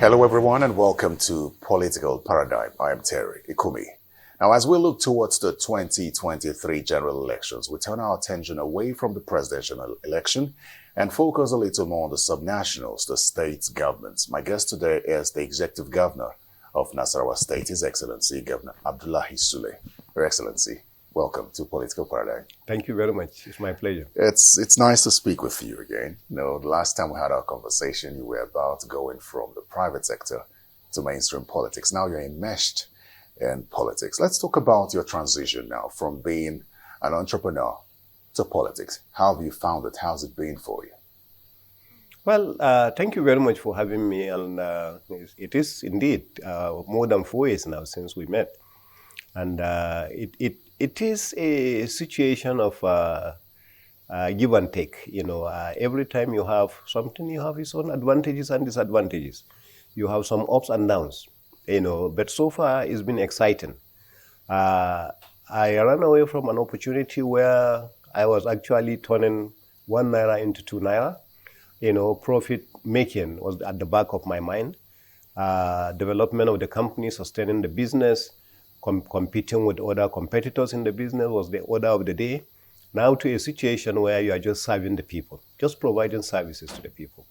Hello everyone and welcome to Political Paradigm. I am Terry Ikumi. Now as we look towards the 2023 general elections, we turn our attention away from the presidential election and focus a little more on the subnationals, the state governments. My guest today is the Executive Governor of Nasarawa State, His Excellency Governor Abdullahi Sule. Your Excellency, welcome to Political Paradigm. Thank you very much. It's my pleasure. It's nice to speak with you again. You know, the last time we had our conversation, you were about going from the private sector to mainstream politics. Now you're enmeshed in politics. Let's talk about your transition now from being an entrepreneur to politics. How have you found it? How's it been for you? Well, thank you very much for having me. And it is indeed more than 4 years now since we met. And it is a situation of give and take. You know, every time you have something, you have its own advantages and disadvantages. You have some ups and downs, you know, but so far it's been exciting. I ran away from an opportunity where I was actually turning 1 naira into 2 naira. You know, profit making was at the back of my mind. Development of the company, sustaining the business, competing with other competitors in the business was the order of the day. Now to a situation where you are just serving the people, just providing services to the people.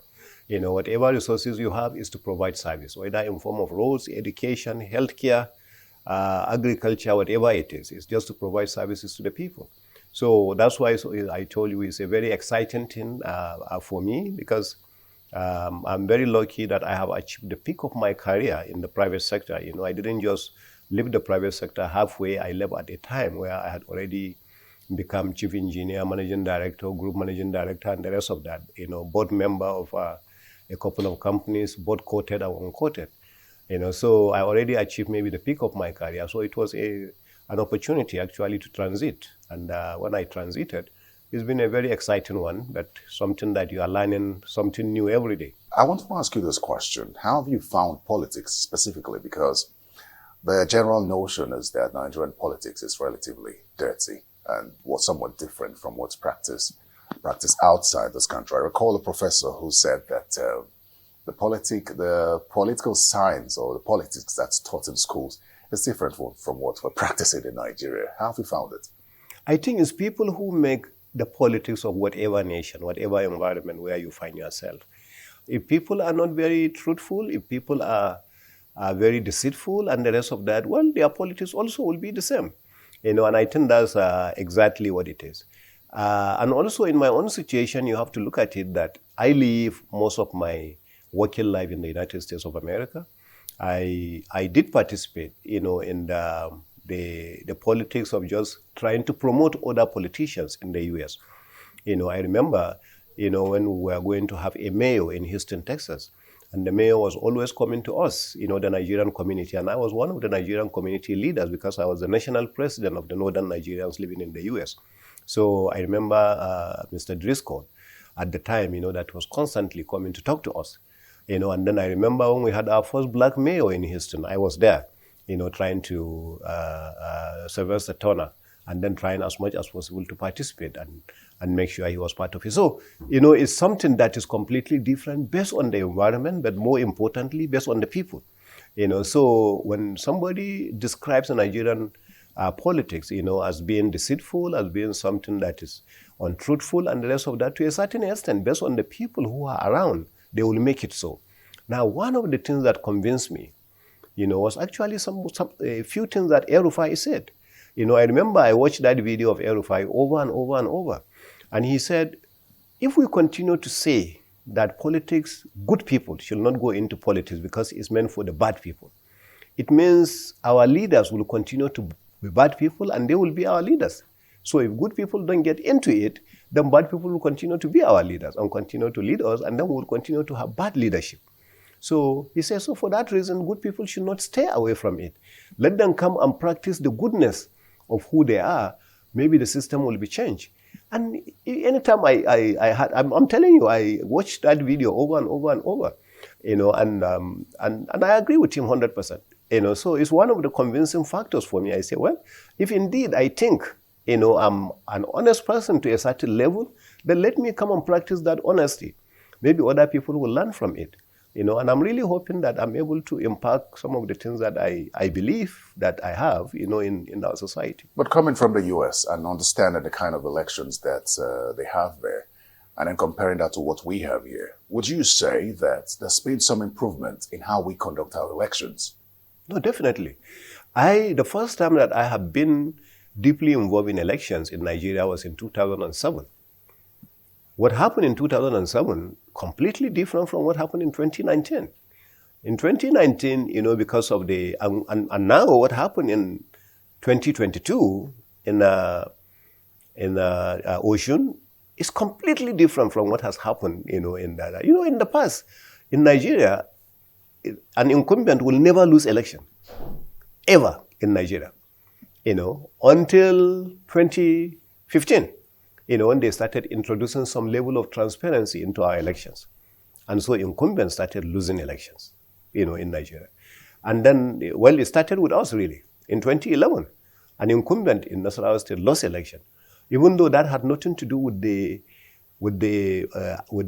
You know, whatever resources you have is to provide service, whether in form of roads, education, healthcare, agriculture, whatever it is. It's just to provide services to the people. So that's why I told you it's a very exciting thing for me, because I'm very lucky that I have achieved the peak of my career in the private sector. You know, I didn't just leave the private sector halfway. I left at a time where I had already become chief engineer, managing director, group managing director, and the rest of that. You know, board member of a couple of companies, both quoted and unquoted. You know, so I already achieved maybe the peak of my career. So it was an opportunity actually to transit. And when I transited, it's been a very exciting one, but something that you are learning something new every day. I want to ask you this question. How have you found politics specifically? Because the general notion is that Nigerian politics is relatively dirty and was somewhat different from what's practiced outside this country. I recall a professor who said that the political science or the politics that's taught in schools is different from what we're practicing in Nigeria. How have you found it? I think it's people who make the politics of whatever nation, whatever environment where you find yourself. If people are not very truthful, if people are very deceitful and the rest of that, well, their politics also will be the same. You know, and I think that's exactly what it is. And also in my own situation, you have to look at it that I live most of my working life in the United States of America. I did participate, you know, in the politics of just trying to promote other politicians in the U.S. You know, I remember, you know, when we were going to have a mayor in Houston, Texas, and the mayor was always coming to us, you know, the Nigerian community. And I was one of the Nigerian community leaders because I was the national president of the Northern Nigerians living in the U.S. So I remember Mr. Driscoll at the time, you know, that was constantly coming to talk to us. You know, and then I remember when we had our first black mayor in Houston, I was there, you know, trying to Sylvester Turner, and then trying as much as possible to participate and make sure he was part of it. So, you know, it's something that is completely different based on the environment, but more importantly, based on the people. You know, so when somebody describes the Nigerian politics, you know, as being deceitful, as being something that is untruthful, and the rest of that, to a certain extent, based on the people who are around, they will make it so. Now, one of the things that convinced me, you know, was actually a few things that El-Rufai said. You know, I remember I watched that video of El-Rufai over and over and over. And he said, if we continue to say that politics, good people should not go into politics because it's meant for the bad people, it means our leaders will continue to be bad people and they will be our leaders. So if good people don't get into it, then bad people will continue to be our leaders and continue to lead us, and then we'll continue to have bad leadership. So he says, so for that reason, good people should not stay away from it. Let them come and practice the goodness of who they are. Maybe the system will be changed. And anytime I'm telling you, I watched that video over and over and over, you know, and I agree with him 100%. You know, so it's one of the convincing factors for me. I say, well, if indeed I think, you know, I'm an honest person to a certain level, then let me come and practice that honesty. Maybe other people will learn from it. And I'm really hoping that I'm able to impact some of the things that I believe that I have, in our society. But coming from the US and understanding the kind of elections that they have there, and then comparing that to what we have here, would you say that there's been some improvement in how we conduct our elections? No, definitely. The first time that I have been deeply involved in elections in Nigeria was in 2007. What happened in 2007, completely different from what happened in 2019. In 2019, because of and now what happened in 2022 in Ocean is completely different from what has happened, in the past. In Nigeria, an incumbent will never lose election, ever in Nigeria, until 2015. When they started introducing some level of transparency into our elections. And so incumbents started losing elections, in Nigeria. And then, it started with us, really. In 2011, an incumbent in Nasarawa State lost election, even though that had nothing to do with the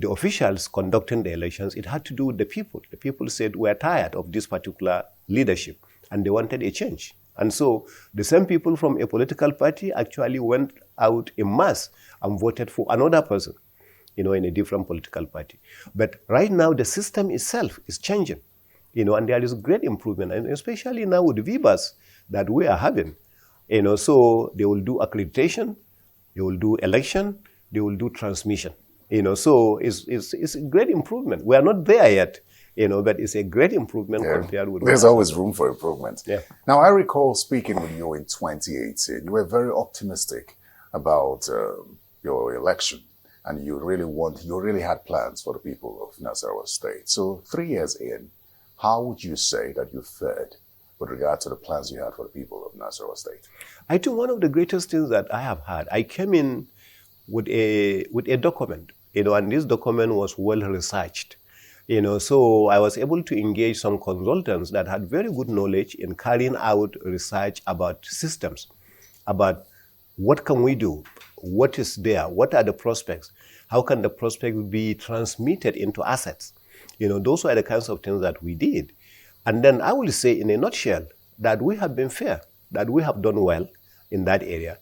officials conducting the elections. It had to do with the people. The people said, we're tired of this particular leadership, and they wanted a change. And so the same people from a political party actually went out in mass and voted for another person, in a different political party. But right now, the system itself is changing, and there is great improvement, and especially now with the VBAs that we are having, so they will do accreditation, they will do election, they will do transmission, so it's a great improvement. We are not there yet, but it's a great improvement compared with... There's always room for improvement. Yeah. Now, I recall speaking with you in 2018. You were very optimistic about your election, and you really had plans for the people of Nasarawa State. So 3 years in, how would you say that you fared with regard to the plans you had for the people of Nasarawa State? I think one of the greatest things that I have had, I came in with a document, and this document was well researched. So I was able to engage some consultants that had very good knowledge in carrying out research about systems, about what can we do, what is there, what are the prospects, how can the prospects be transmitted into assets. Those are the kinds of things that we did. And then I will say in a nutshell that we have been fair, that we have done well in that area.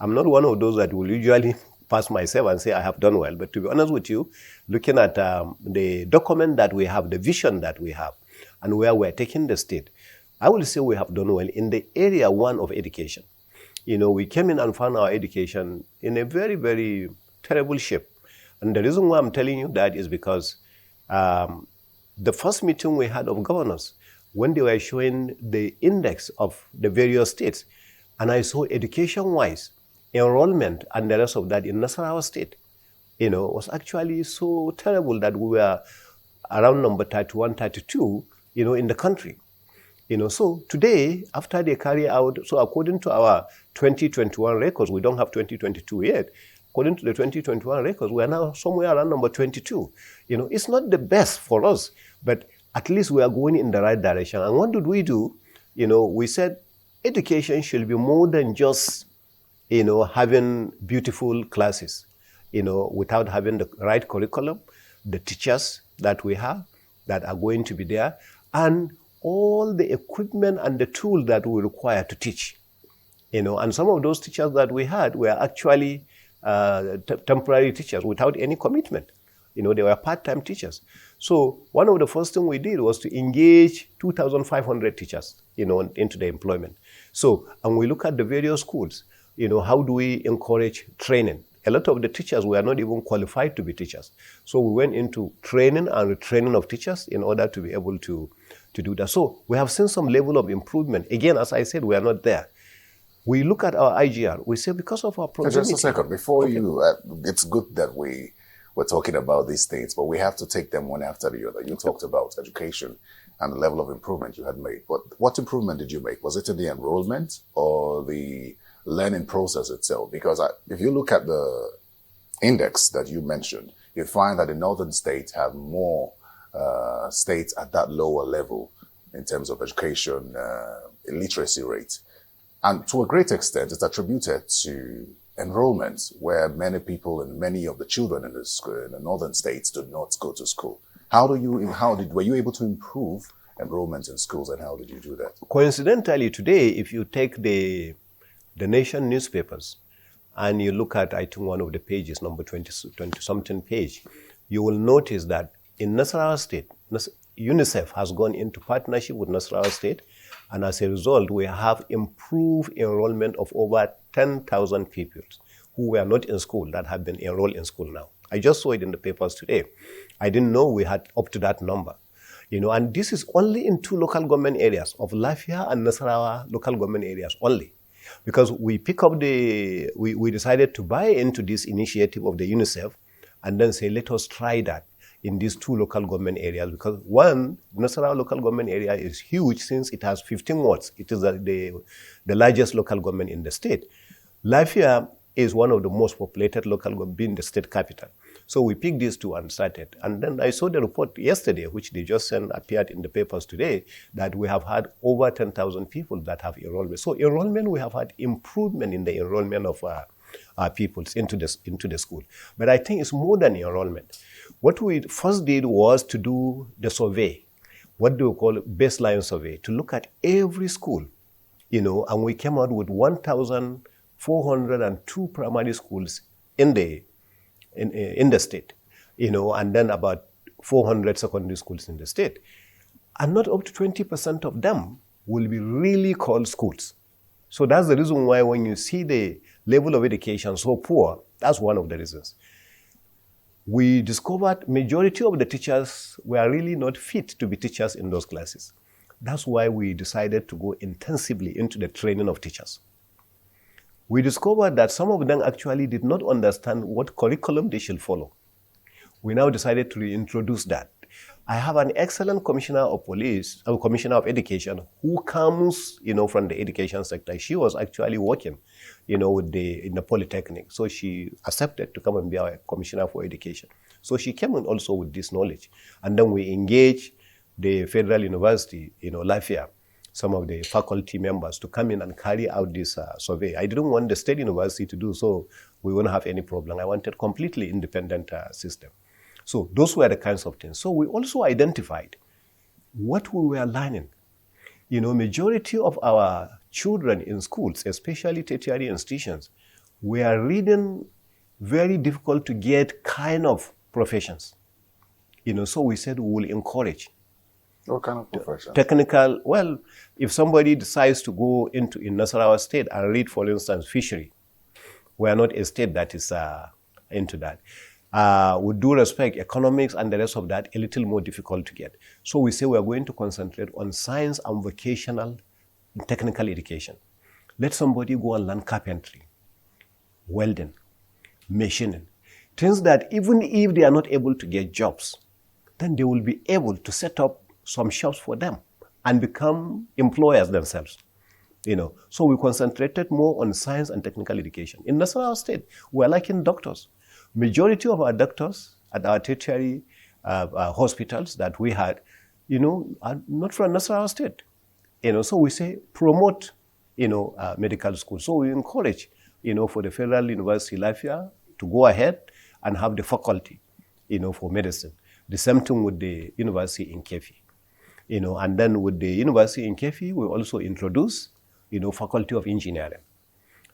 I'm not one of those that will usually pass myself and say I have done well. But to be honest with you, looking at the document that we have, the vision that we have, and where we're taking the state, I will say we have done well in the area one of education. We came in and found our education in a very, very terrible shape. And the reason why I'm telling you that is because the first meeting we had of governors, when they were showing the index of the various states, and I saw education-wise, enrollment and the rest of that in Nasarawa State, was actually so terrible that we were around number 31, 32, in the country. So today, after they carry out, so according to our 2021 records, we don't have 2022 yet. According to the 2021 records, we are now somewhere around number 22. It's not the best for us, but at least we are going in the right direction. And what did we do? We said education should be more than just having beautiful classes, without having the right curriculum, the teachers that we have that are going to be there, and all the equipment and the tools that we require to teach. And some of those teachers that we had were actually temporary teachers without any commitment. They were part-time teachers. So one of the first things we did was to engage 2,500 teachers, into the employment. So, and we look at the various schools. How do we encourage training? A lot of the teachers were not even qualified to be teachers. So we went into training and retraining of teachers in order to be able to do that. So we have seen some level of improvement. Again, as I said, we are not there. We look at our IGR. We say because of our proximity. Just a second. Before you, it's good that we're talking about these things, but we have to take them one after the other. You talked about education and the level of improvement you had made. But what improvement did you make? Was it in the enrollment or the learning process itself? Because if you look at the index that you mentioned, you find that the northern states have more states at that lower level in terms of education literacy rate. And to a great extent, it's attributed to enrollment, where many people and many of the children in the northern states do not go to school. Were you able to improve enrollment in schools, and how did you do that? Coincidentally, today, if you take the Nation newspapers and you look at, I think, one of the pages, number 20-something page, you will notice that in Nasarawa State, UNICEF has gone into partnership with Nasarawa State, and as a result, we have improved enrollment of over 10,000 people who were not in school that have been enrolled in school now. I just saw it in the papers today. I didn't know we had up to that number. And this is only in 2 local government areas of Lafia and Nasarawa local government areas only. Because we decided to buy into this initiative of the UNICEF and then say, let us try that in these 2 local government areas. Because one, Nasarawa local government area is huge since it has 15 wards. It is the largest local government in the state. Lafia is one of the most populated local government, being the state capital. So we picked these 2 and started. And then I saw the report yesterday, which they just appeared in the papers today, that we have had over 10,000 people that have enrollment. So enrollment, we have had improvement in the enrollment of our pupils into the school. But I think it's more than enrollment. What we first did was to do the survey, what do we call baseline survey, to look at every school, and we came out with 1,402 primary schools in the state, and then about 400 secondary schools in the state. And not up to 20% of them will be really called schools. So that's the reason why when you see the level of education so poor, that's one of the reasons. We discovered majority of the teachers were really not fit to be teachers in those classes. That's why we decided to go intensively into the training of teachers. We discovered that some of them actually did not understand what curriculum they should follow. We now decided to reintroduce that. I have an excellent commissioner of police, or commissioner of education, who comes, from the education sector. She was actually working, in the polytechnic. So she accepted to come and be our commissioner for education. So she came in also with this knowledge. And then we engaged the Federal University, Lafia, some of the faculty members to come in and carry out this survey. I didn't want the state university to do so. We wouldn't have any problem. I wanted completely independent system. So those were the kinds of things. So we also identified what we were learning. Majority of our children in schools, especially tertiary institutions, were reading very difficult to get kind of professions. So we said we will encourage. What kind of profession? Technical, well, if somebody decides to go in Nasarawa State and read, for instance, fishery, we are not a state that is into that. With due respect, economics and the rest of that, a little more difficult to get. So we say we are going to concentrate on science and vocational and technical education. Let somebody go and learn carpentry, welding, machining, things that even if they are not able to get jobs, then they will be able to set up some shops for them and become employers themselves. So we concentrated more on science and technical education. In Nasarawa State, we are lacking doctors. Majority of our doctors at our tertiary hospitals that we had, are not from Nasarawa State. So we say promote, medical schools. So we encourage, for the Federal University Lafia to go ahead and have the faculty, for medicine. The same thing with the university in Kefi. And then with the university in Kefi, we also introduced, faculty of engineering.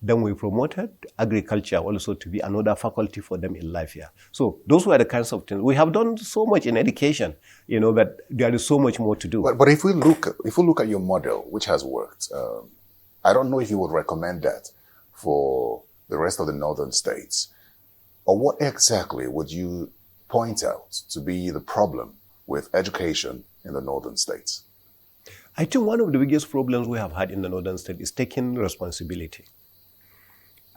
Then we promoted agriculture also to be another faculty for them in Lafia. So those were the kinds of things. We have done so much in education, but there is so much more to do. But if we look at your model, which has worked, I don't know if you would recommend that for the rest of the northern states. Or what exactly would you point out to be the problem with education in the northern states? I think one of the biggest problems we have had in the northern state is taking responsibility.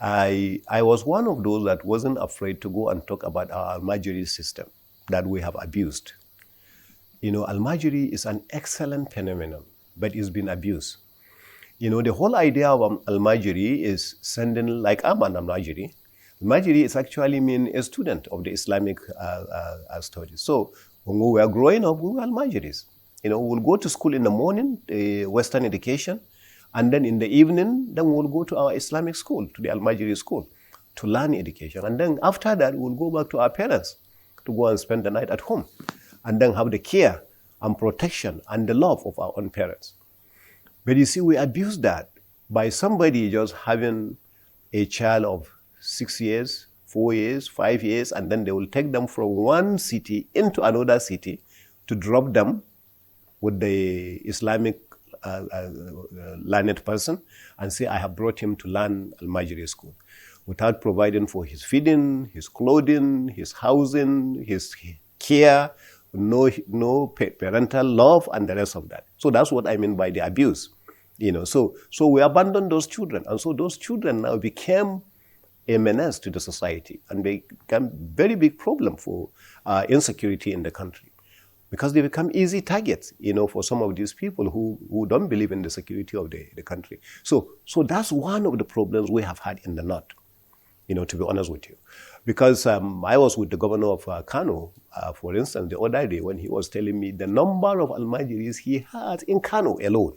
I was one of those that wasn't afraid to go and talk about our Al-Majiri system that we have abused. Al-Majiri is an excellent phenomenon, but it's been abused. The whole idea of Al-Majiri is sending, like I'm an Al-Majiri. Al-Majiri is actually mean a student of the Islamic studies. So when we were growing up, we were Al-Majiris. We'll go to school in the morning, Western education, and then in the evening, then we'll go to our Islamic school, to the Al-Majiri school, to learn education. And then after that, we'll go back to our parents to go and spend the night at home. and then have the care and protection and the love of our own parents. But you see, we abuse that by somebody just having a child of 6 years, 4 years, 5 years, and then they will take them from one city into another city to drop them with the Islamic learned person and say, I have brought him to learn Al-Majiri school, without providing for his feeding, his clothing, his housing, his care, no parental love, and the rest of that. So that's what I mean by the abuse. So we abandoned those children, and so those children now became a menace to the society, and they become very big problem for insecurity in the country, because they become easy targets, for some of these people who don't believe in the security of the country. So that's one of the problems we have had in the north, to be honest with you. Because I was with the governor of Kano, for instance, the other day when he was telling me the number of Al-Majiris he had in Kano alone.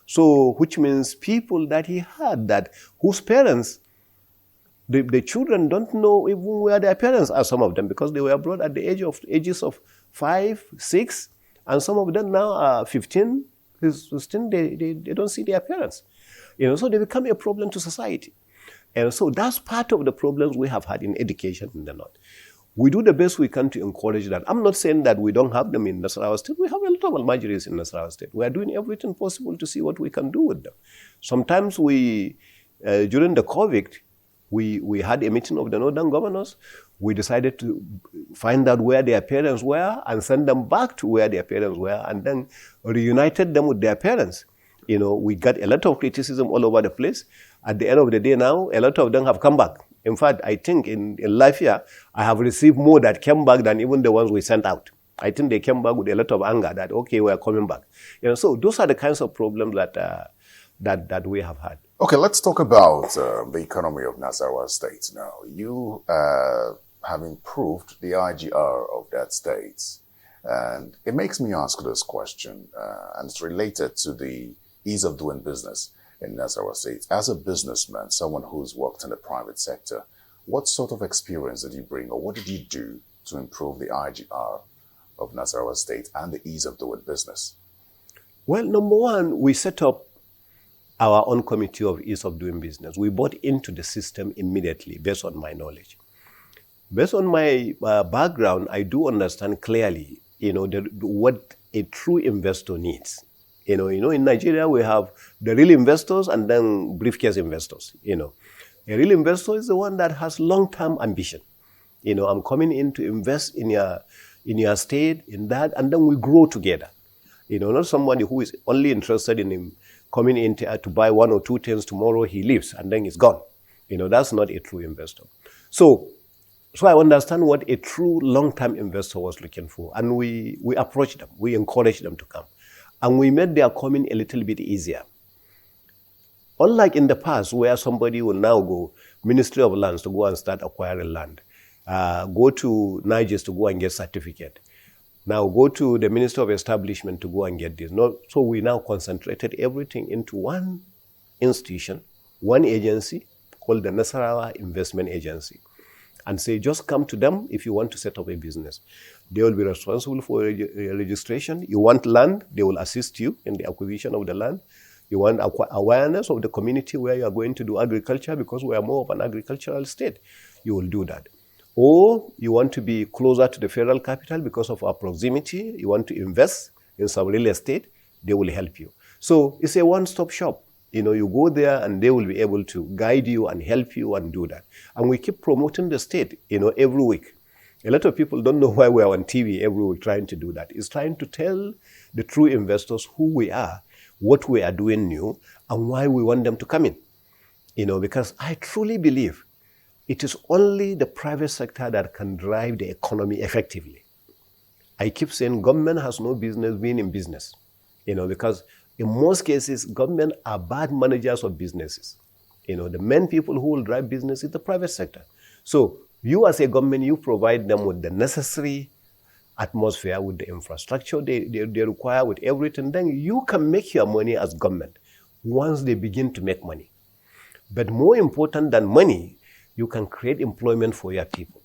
So which means people that he had that whose parents, the children don't know even where their parents are, some of them, because they were brought at the ages of 5, 6, and some of them now are 15, 16, they don't see their parents. So they become a problem to society. And so that's part of the problems we have had in education in the north. We do the best we can to encourage that. I'm not saying that we don't have them in Nasarawa State. We have a lot of Al-Majiris in Nasarawa State. We are doing everything possible to see what we can do with them. Sometimes during the COVID, we had a meeting of the northern governors. We decided to find out where their parents were and send them back to where their parents were, and then reunited them with their parents. We got a lot of criticism all over the place. At the end of the day now, a lot of them have come back. In fact, I think in life here, I have received more that came back than even the ones we sent out. I think they came back with a lot of anger that, okay, we are coming back. So those are the kinds of problems that we have had. Okay, let's talk about the economy of Nasarawa State now. You have improved the IGR of that state. And it makes me ask this question, and it's related to the ease of doing business in Nasarawa State. As a businessman, someone who's worked in the private sector, what sort of experience did you bring, or what did you do to improve the IGR of Nasarawa State and the ease of doing business? Well, number one, we set up our own committee of ease of doing business. We bought into the system immediately based on my knowledge. Based on my background, I do understand clearly, what a true investor needs. In Nigeria, we have the real investors and then briefcase investors. A real investor is the one that has long-term ambition. I'm coming in to invest in your state, in that, and then we grow together. Not somebody who is only interested in him coming in to buy 1 or 2 things tomorrow, he leaves and then he's gone. That's not a true investor. So I understand what a true long-term investor was looking for, and we approached them, we encouraged them to come. And we made their coming a little bit easier. Unlike in the past, where somebody will now go, Ministry of Lands, to go and start acquiring land, go to Niger to go and get certificate, now go to the Ministry of Establishment to go and get this. So we now concentrated everything into one institution, one agency called the Nasarawa Investment Agency, and say, just come to them if you want to set up a business. They will be responsible for registration. You want land, they will assist you in the acquisition of the land. You want awareness of the community where you are going to do agriculture, because we are more of an agricultural state. You will do that. Or you want to be closer to the federal capital because of our proximity. You want to invest in some real estate, they will help you. So it's a one-stop shop. You go there and they will be able to guide you and help you and do that. And we keep promoting the state, every week. A lot of people don't know why we are on TV every week trying to do that. It's trying to tell the true investors who we are, what we are doing new, and why we want them to come in. Because I truly believe it is only the private sector that can drive the economy effectively. I keep saying government has no business being in business, because in most cases, government are bad managers of businesses. The main people who will drive business is the private sector. So you as a government, you provide them with the necessary atmosphere, with the infrastructure they require, with everything. Then you can make your money as government once they begin to make money. But more important than money, you can create employment for your people.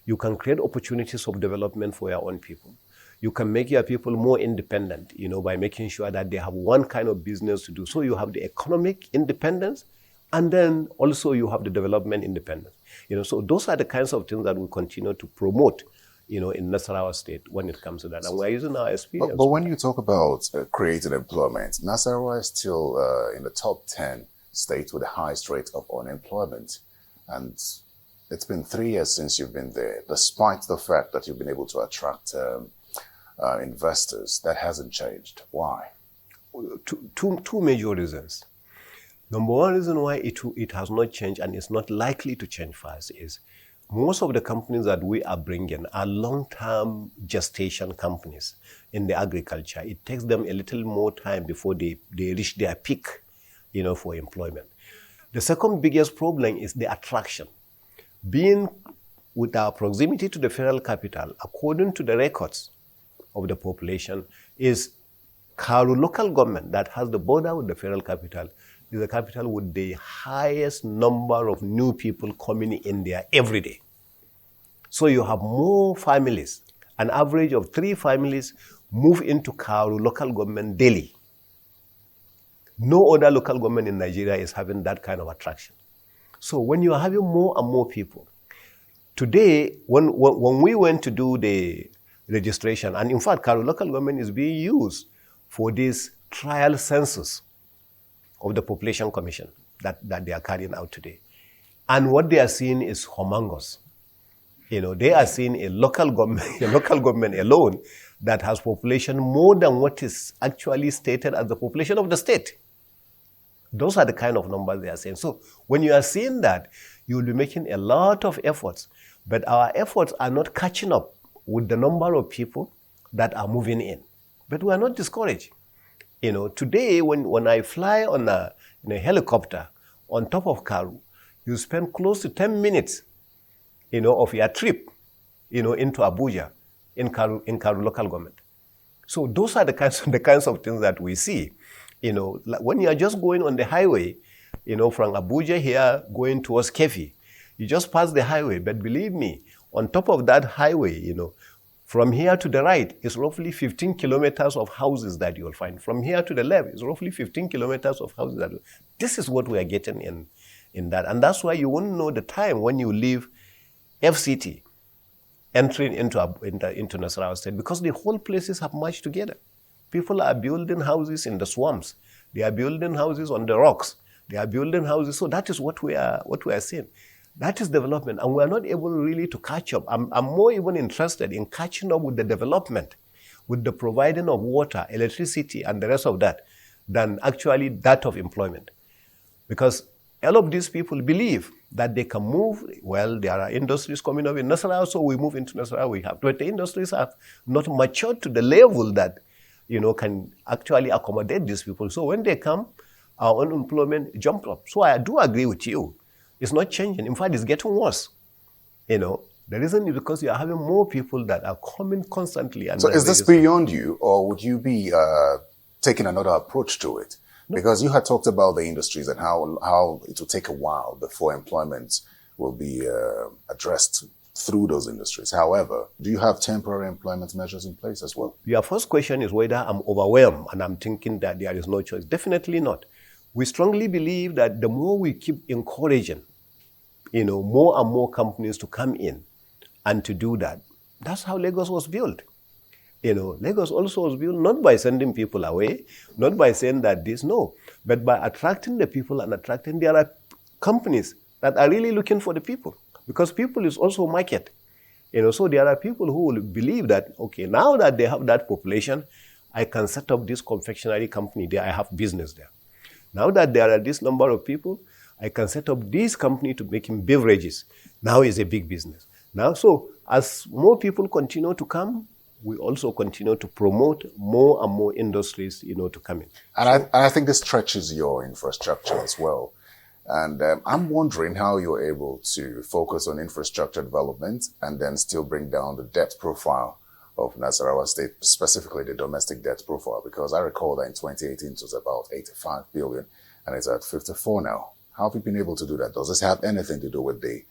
You can create opportunities of development for your own people. You can make your people more independent, by making sure that they have one kind of business to do. So you have the economic independence, and then also you have the development independence. So those are the kinds of things that we continue to promote, in Nasarawa State when it comes to that. And we're using our experience. But when you talk about creating employment, Nasarawa is still in the top 10 states with the highest rate of unemployment. And it's been 3 years since you've been there, despite the fact that you've been able to attract investors. That hasn't changed. Why? Two major reasons. Number one reason why it has not changed and is not likely to change fast is most of the companies that we are bringing are long-term gestation companies in the agriculture. It takes them a little more time before they reach their peak, for employment. The second biggest problem is the attraction. Being with our proximity to the federal capital, according to the records of the population, is Karu local government that has the border with the federal capital is the capital with the highest number of new people coming in there every day. So you have more families. An average of 3 families move into Karu local government daily. No other local government in Nigeria is having that kind of attraction. So when you are having more and more people, today, when we went to do the registration, and in fact, Karu local government is being used for this trial census of the population commission that they are carrying out today. And what they are seeing is humongous. They are seeing a local government alone that has population more than what is actually stated as the population of the state. Those are the kind of numbers they are saying. So when you are seeing that, you will be making a lot of efforts, but our efforts are not catching up with the number of people that are moving in. But we are not discouraged. Today when I fly in a helicopter on top of Karu, you spend close to 10 minutes, of your trip, into Abuja in Karu local government. So those are the kinds of things that we see. When you are just going on the highway, from Abuja here going towards Kefi, you just pass the highway. But believe me, on top of that highway, from here to the right is roughly 15 kilometers of houses that you will find. From here to the left is roughly 15 kilometers of houses. This is what we are getting in that. And that's why you won't know the time when you leave FCT entering into Nasarawa State, because the whole places have merged together. People are building houses in the swamps. They are building houses on the rocks. They are building houses. So that is what we are seeing. That is development, and we are not able really to catch up. I'm more even interested in catching up with the development, with the providing of water, electricity, and the rest of that, than actually that of employment. Because all of these people believe that they can move. Well, there are industries coming up in Nasarawa, so we move into Nasarawa. We have, but the industries have not matured to the level that can actually accommodate these people. So when they come, our unemployment jumped up. So I do agree with you. It's not changing. In fact, it's getting worse. The reason is because you are having more people that are coming constantly. And so is this beyond you, or would you be taking another approach to it? No. Because you had talked about the industries and how it will take a while before employment will be addressed through those industries. However, do you have temporary employment measures in place as well? Your first question is whether I'm overwhelmed and I'm thinking that there is no choice. Definitely not. We strongly believe that the more we keep encouraging, more and more companies to come in and to do that. That's how Lagos was built. Lagos also was built not by sending people away, not by saying that no, but by attracting the people and there are companies that are really looking for the people, because people is also market. So there are people who will believe that, okay, now that they have that population, I can set up this confectionery company there, I have business there. Now that there are this number of people, I can set up this company to making beverages. Now is a big business. Now, so as more people continue to come, we also continue to promote more and more industries, to come in. And I think this stretches your infrastructure as well. And I'm wondering how you're able to focus on infrastructure development and then still bring down the debt profile of Nasarawa State, specifically the domestic debt profile, because I recall that in 2018 it was about 85 billion and it's at 54 now. How have you been able to do that? Does this have anything to do with the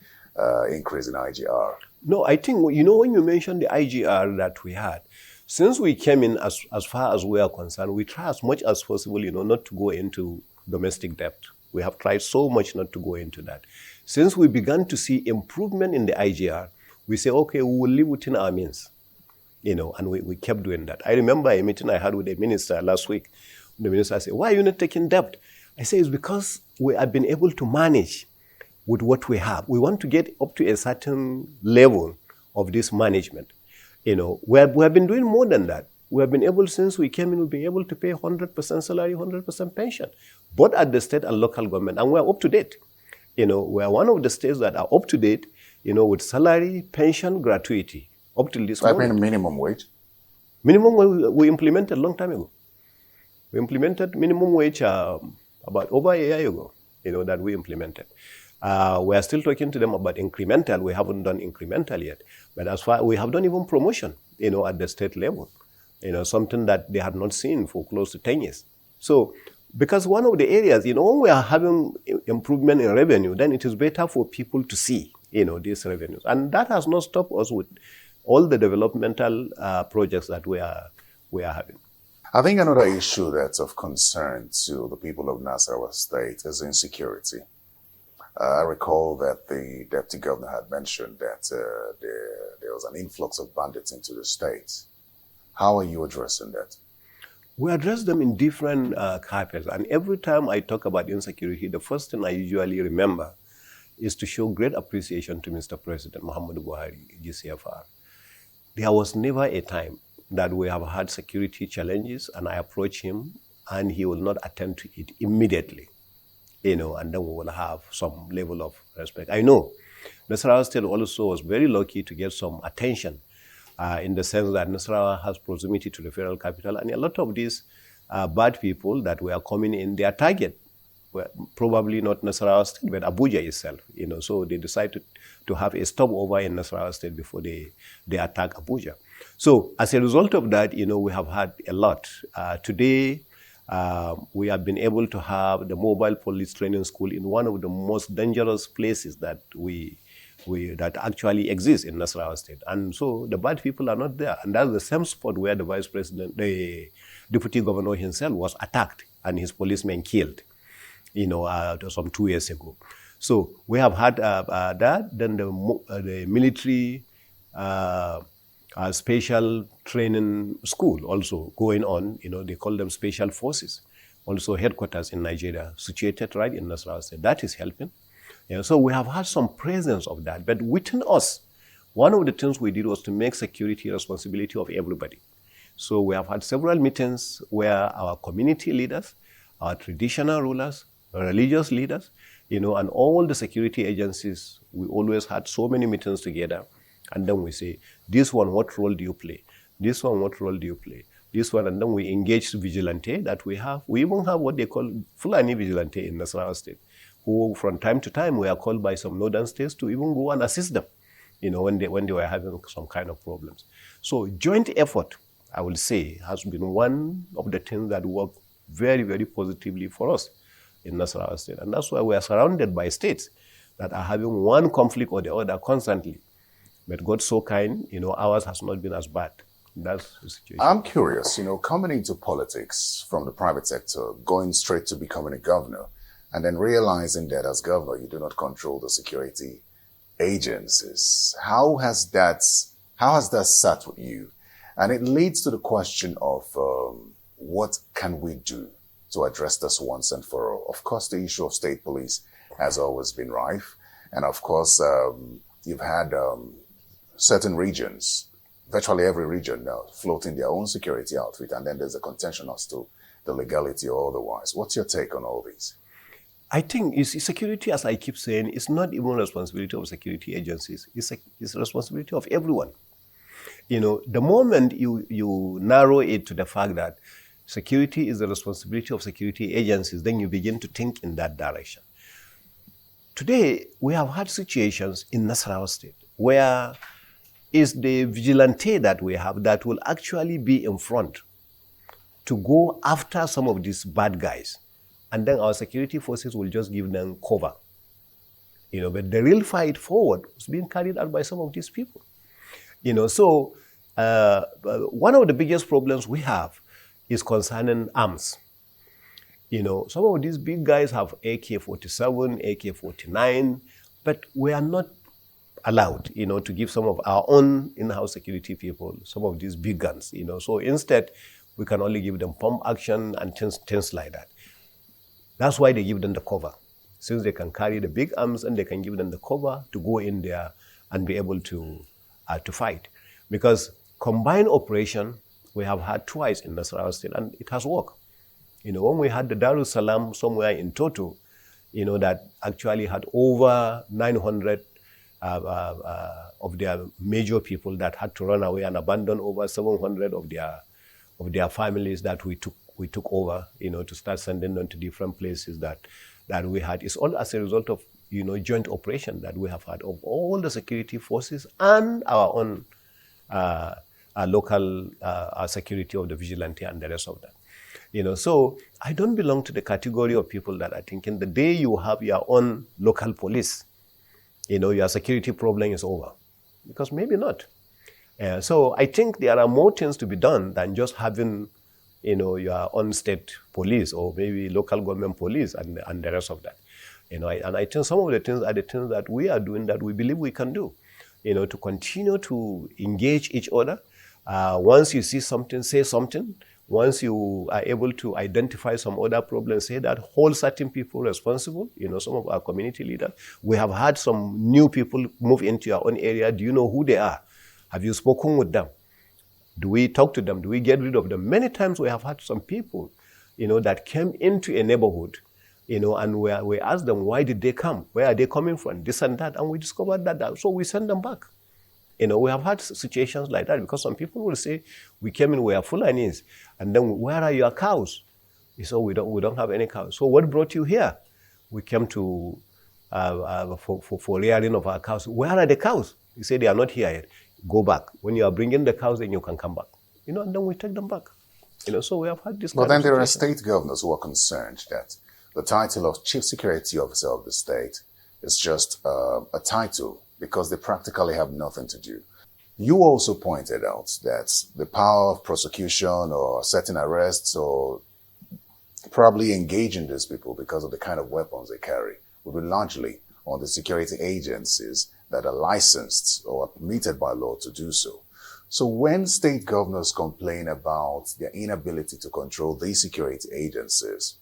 increase in IGR? No, I think, when you mentioned the IGR that we had, since we came in, as far as we are concerned, we try as much as possible, not to go into domestic debt. We have tried so much not to go into that. Since we began to see improvement in the IGR, we say, okay, we will live within our means, and we kept doing that. I remember a meeting I had with the minister last week. The minister said, why are you not taking debt? I say, it's because we have been able to manage with what we have. We want to get up to a certain level of this management. We have been doing more than that. We have been able, since we came in, we've been able to pay 100% salary, 100% pension, both at the state and local government, and we're up to date. We are one of the states that are up to date, with salary, pension, gratuity, up till this moment. I mean minimum wage? Minimum wage we implemented a long time ago. We implemented minimum wage about over a year ago, that we implemented. We are still talking to them about incremental. We haven't done incremental yet. But as far, we have done even promotion, at the state level, something that they had not seen for close to 10 years. So, because one of the areas, when we are having improvement in revenue, then it is better for people to see, these revenues. And that has not stopped us with all the developmental projects that we are having. I think another issue that's of concern to the people of Nasarawa State is insecurity. I recall that the deputy governor had mentioned that there was an influx of bandits into the state. How are you addressing that? We address them in different capitals. And every time I talk about insecurity, the first thing I usually remember is to show great appreciation to Mr. President Muhammadu Buhari, GCFR. There was never a time that we have had security challenges and I approach him and he will not attend to it immediately. And then we will have some level of respect. I know Nasarawa State also was very lucky to get some attention in the sense that Nasarawa has proximity to the federal capital, and a lot of these bad people that were coming in, their target were probably not Nasarawa State, but Abuja itself. So they decided to have a stopover in Nasarawa State before they attack Abuja. So as a result of that, we have had a lot. Today, we have been able to have the mobile police training school in one of the most dangerous places that that actually exists in Nasarawa State. And so the bad people are not there. And that's the same spot where the vice president, the deputy governor himself was attacked and his policemen killed, some 2 years ago. So we have had that. Then the military special training school also going on. They call them special forces. Also headquarters in Nigeria, situated right in Nasarawa State. That is helping. So we have had some presence of that. But within us, one of the things we did was to make security a responsibility of everybody. So we have had several meetings where our community leaders, our traditional rulers, religious leaders, and all the security agencies, we always had so many meetings together. And then we say, this one, what role do you play? This one, what role do you play? This one, and then we engage vigilante that we have. We even have what they call Fulani vigilante in Nasarawa State, who from time to time we are called by some northern states to even go and assist them, when they were having some kind of problems. So joint effort, I will say, has been one of the things that work very, very positively for us in Nasarawa State. And that's why we are surrounded by states that are having one conflict or the other constantly. But God so kind, ours has not been as bad. That's the situation. I'm curious, coming into politics from the private sector, going straight to becoming a governor, and then realizing that as governor, you do not control the security agencies. How has that sat with you? And it leads to the question of what can we do to address this once and for all? Of course, the issue of state police has always been rife. And of course, you've had certain regions, virtually every region now, floating their own security outfit. And then there's a contention as to the legality or otherwise. What's your take on all these? I think security, as I keep saying, is not even responsibility of security agencies. It's a responsibility of everyone. The moment you narrow it to the fact that security is the responsibility of security agencies, then you begin to think in that direction. Today, we have had situations in Nasarawa State where it's the vigilante that we have that will actually be in front to go after some of these bad guys. And then our security forces will just give them cover. But the real fight forward was being carried out by some of these people. So one of the biggest problems we have is concerning arms. Some of these big guys have AK-47, AK-49, but we are not allowed, to give some of our own in-house security people some of these big guns, So instead, we can only give them pump action and things like that. That's why they give them the cover. Since they can carry the big arms and they can give them the cover to go in there and be able to fight. Because combined operation, we have had twice in Nasarawa State, and it has worked. When we had the Dar es Salaam somewhere in Toto, that actually had over 900 of their major people that had to run away and abandon over 700 of their families that we took over, to start sending them to different places that we had. It's all as a result of, joint operation that we have had of all the security forces and our own local security of the vigilante and the rest of that. So I don't belong to the category of people that are thinking the day you have your own local police, your security problem is over. Because maybe not. So I think there are more things to be done than just having, your own state police or maybe local government police and the rest of that. And I think some of the things are the things that we are doing that we believe we can do, to continue to engage each other. Once you see something, say something. Once you are able to identify some other problems, say that, hold certain people responsible, some of our community leaders. We have had some new people move into your own area. Do you know who they are? Have you spoken with them? Do we talk to them? Do we get rid of them? Many times we have had some people, that came into a neighborhood, and we asked them, why did they come? Where are they coming from? This and that. And we discovered that. So we send them back. We have had situations like that because some people will say, we came in, we are Fulanis, and then where are your cows? So we don't have any cows. So what brought you here? We came to for rearing of our cows. Where are the cows? You say they are not here yet. Go back. When you are bringing the cows, then you can come back. And then we take them back. So we have had this. But then there are state governors who are concerned that the title of Chief Security Officer of the state is just a title, because they practically have nothing to do. You also pointed out that the power of prosecution or setting arrests or probably engaging these people because of the kind of weapons they carry will be largely on the security agencies that are licensed or are permitted by law to do so. So when state governors complain about their inability to control these security agencies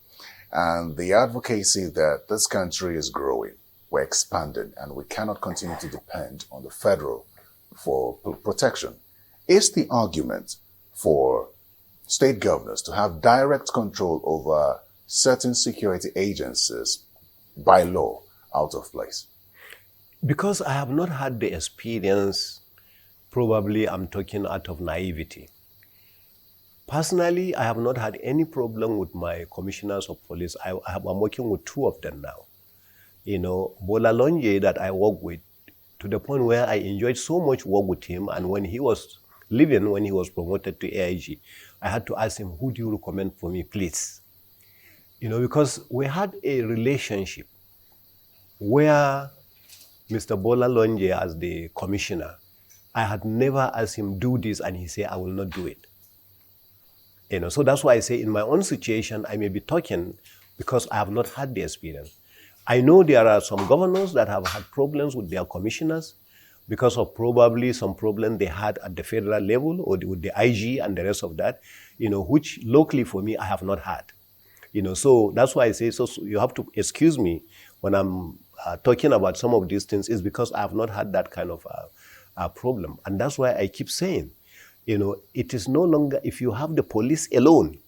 and the advocacy that this country is growing, we're expanding, and we cannot continue to depend on the federal for protection, is the argument for state governors to have direct control over certain security agencies by law out of place? Because I have not had the experience, probably I'm talking out of naivety. Personally, I have not had any problem with my commissioners of police. I'm working with two of them now. Bola Lonje that I work with, to the point where I enjoyed so much work with him, and when he was leaving, when he was promoted to AIG, I had to ask him, who do you recommend for me, please? Because we had a relationship where Mr. Bola Lonje, as the commissioner, I had never asked him do this, and he said, I will not do it. So that's why I say in my own situation, I may be talking because I have not had the experience. I know there are some governors that have had problems with their commissioners because of probably some problem they had at the federal level or with the IG and the rest of that, which locally for me, I have not had. So that's why I say, so you have to excuse me when I'm talking about some of these things, is because I have not had that kind of problem. And that's why I keep saying, it is no longer, if you have the police alone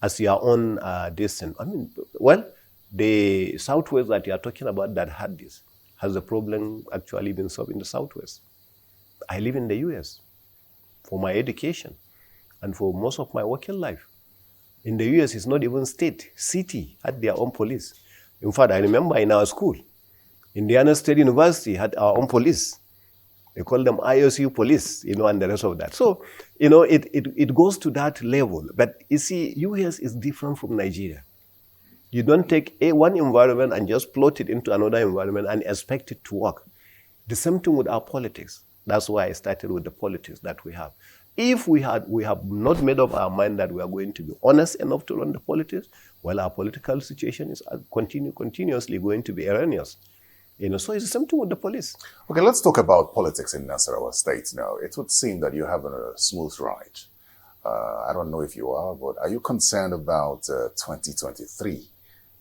as your own destiny. I mean, well, the Southwest that you are talking about that had this, has the problem actually been solved in the Southwest? I live in the US for my education and for most of my working life. In the US, it's not even state, city had their own police. In fact, I remember in our school, Indiana State University had our own police. They call them ISU police, and the rest of that. So, it goes to that level. But you see, US is different from Nigeria. You don't take one environment and just plot it into another environment and expect it to work. The same thing with our politics. That's why I started with the politics that we have. If we have not made up our mind that we are going to be honest enough to run the politics, well, our political situation is continuously going to be erroneous. So it's the same thing with the police. Okay, let's talk about politics in Nasarawa State now. It would seem that you're having a smooth ride. I don't know if you are, but are you concerned about 2023,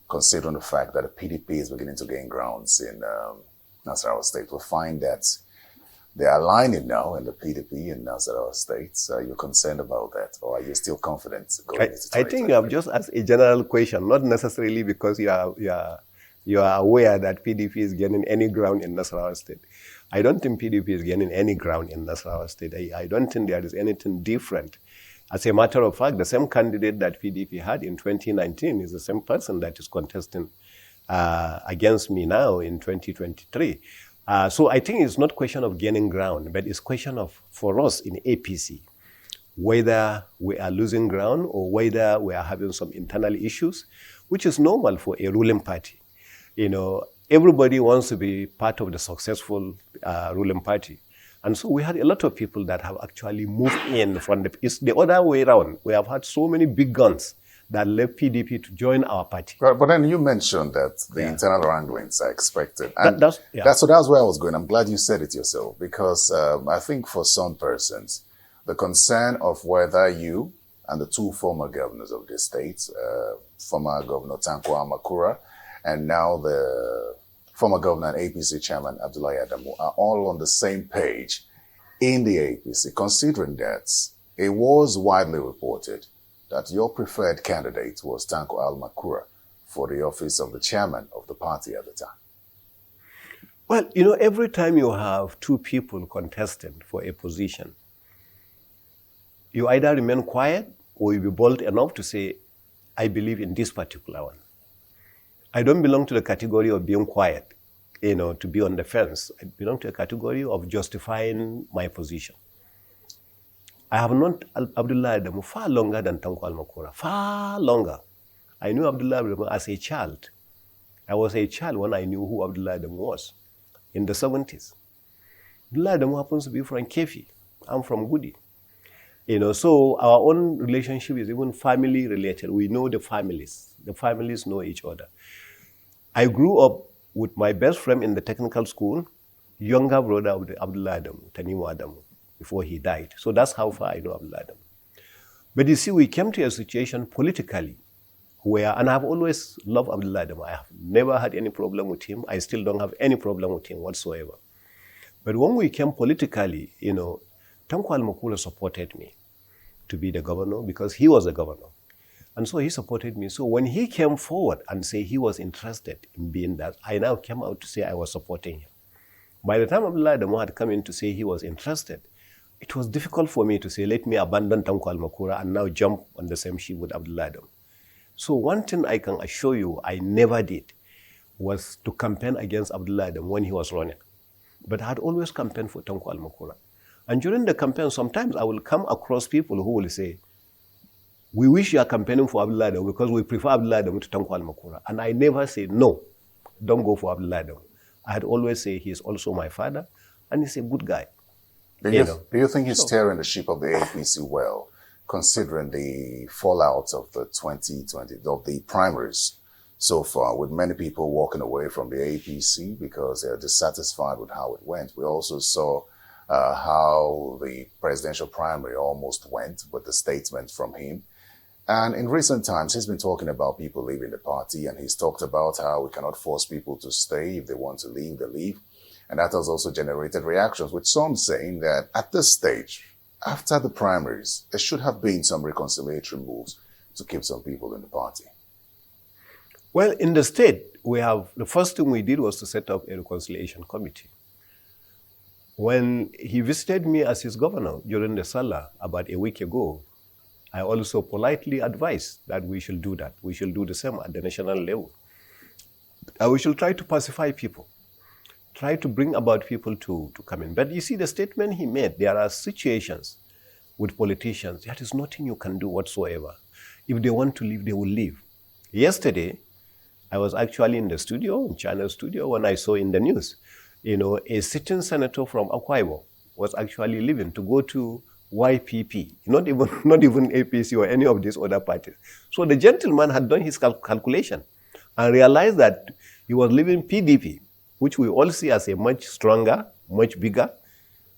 considering the fact that the PDP is beginning to gain grounds in Nasarawa State? We'll find that they are aligning now in the PDP in Nasarawa State. Are you concerned about that, or are you still confident going into 2023? I think I've just asked a general question, not necessarily because you are aware that PDP is gaining any ground in Nasarawa State. I don't think PDP is gaining any ground in Nasarawa State. I don't think there is anything different. As a matter of fact, the same candidate that PDP had in 2019 is the same person that is contesting against me now in 2023. So I think it's not a question of gaining ground, but it's a question of, for us in APC, whether we are losing ground or whether we are having some internal issues, which is normal for a ruling party. Everybody wants to be part of the successful ruling party. And so we had a lot of people that have actually moved in from it's the other way around. We have had so many big guns that left PDP to join our party. But then you mentioned that the internal wranglings are expected. And that's where I was going. I'm glad you said it yourself, because I think for some persons, the concern of whether you and the two former governors of the state, former Governor Tanko Amakura, and now the former governor and APC chairman Abdullahi Adamu are all on the same page in the APC, considering that it was widely reported that your preferred candidate was Tanko Al-Makura for the office of the chairman of the party at the time. Well, every time you have two people contesting for a position, you either remain quiet or you be bold enough to say, I believe in this particular one. I don't belong to the category of being quiet, to be on the fence. I belong to a category of justifying my position. I have known Abdullah Adamu far longer than Tanko Al-Makura, far longer. I knew Abdullah Adamu as a child. I was a child when I knew who Abdullah Adamu was, in the 70s. Abdullah Adamu happens to be from Kefi. I'm from Gudi. So our own relationship is even family related. We know the families. The families know each other. I grew up with my best friend in the technical school, younger brother of Abdullah Adamu, Tanimu Adamu, before he died. So that's how far I know Abdullah Adamu. But you see, we came to a situation politically where, and I've always loved Abdullah Adamu. I have never had any problem with him. I still don't have any problem with him whatsoever. But when we came politically, Tanko Al-Makura supported me to be the governor because he was the governor. And so he supported me. So when he came forward and said he was interested in being that, I now came out to say I was supporting him. By the time Abdullah Adamu had come in to say he was interested, it was difficult for me to say, let me abandon Tanko Al-Makura and now jump on the same ship with Abdullah Adamu. So one thing I can assure you I never did was to campaign against Abdullah Adamu when he was running. But I had always campaigned for Tanko Al-Makura. And during the campaign, sometimes I will come across people who will say, we wish you are campaigning for Abdullah Adamu because we prefer Abdullah Adamu to Tanko Al-Makura. And I never say, no, don't go for Abdullah Adamu. I had always say he is also my father and he's a good guy. Do you think he's steering the ship of the APC well, considering the fallout of the 2020, of the primaries so far, with many people walking away from the APC because they're dissatisfied with how it went? We also saw how the presidential primary almost went with the statement from him. And in recent times, he's been talking about people leaving the party, and he's talked about how we cannot force people to stay. If they want to leave, they leave. And that has also generated reactions, with some saying that at this stage, after the primaries, there should have been some reconciliatory moves to keep some people in the party. Well, in the state, the first thing we did was to set up a reconciliation committee. When he visited me as his governor during the Salah about a week ago, I also politely advised that we should do that. We should do the same at the national level. And we should try to pacify people, try to bring about people to come in. But you see, the statement he made, there are situations with politicians, there is nothing you can do whatsoever. If they want to leave, they will leave. Yesterday, I was actually in the studio, in China studio, when I saw in the news, a sitting senator from Akwa Ibom was actually leaving to go to YPP, not even APC or any of these other parties. So the gentleman had done his calculation and realized that he was leaving PDP, which we all see as a much stronger, much bigger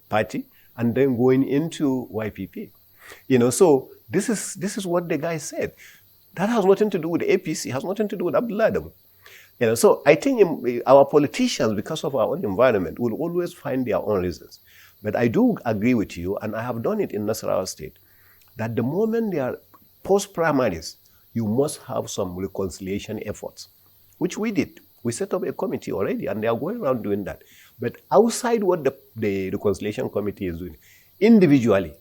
party, and then going into YPP. So this is what the guy said. That has nothing to do with APC, has nothing to do with Abdullah Adamu. So I think our politicians, because of our own environment, will always find their own reasons. But I do agree with you, and I have done it in Nasarawa State, that the moment they are post-primaries, you must have some reconciliation efforts, which we did. We set up a committee already, and they are going around doing that. But outside what the reconciliation committee is doing, individually,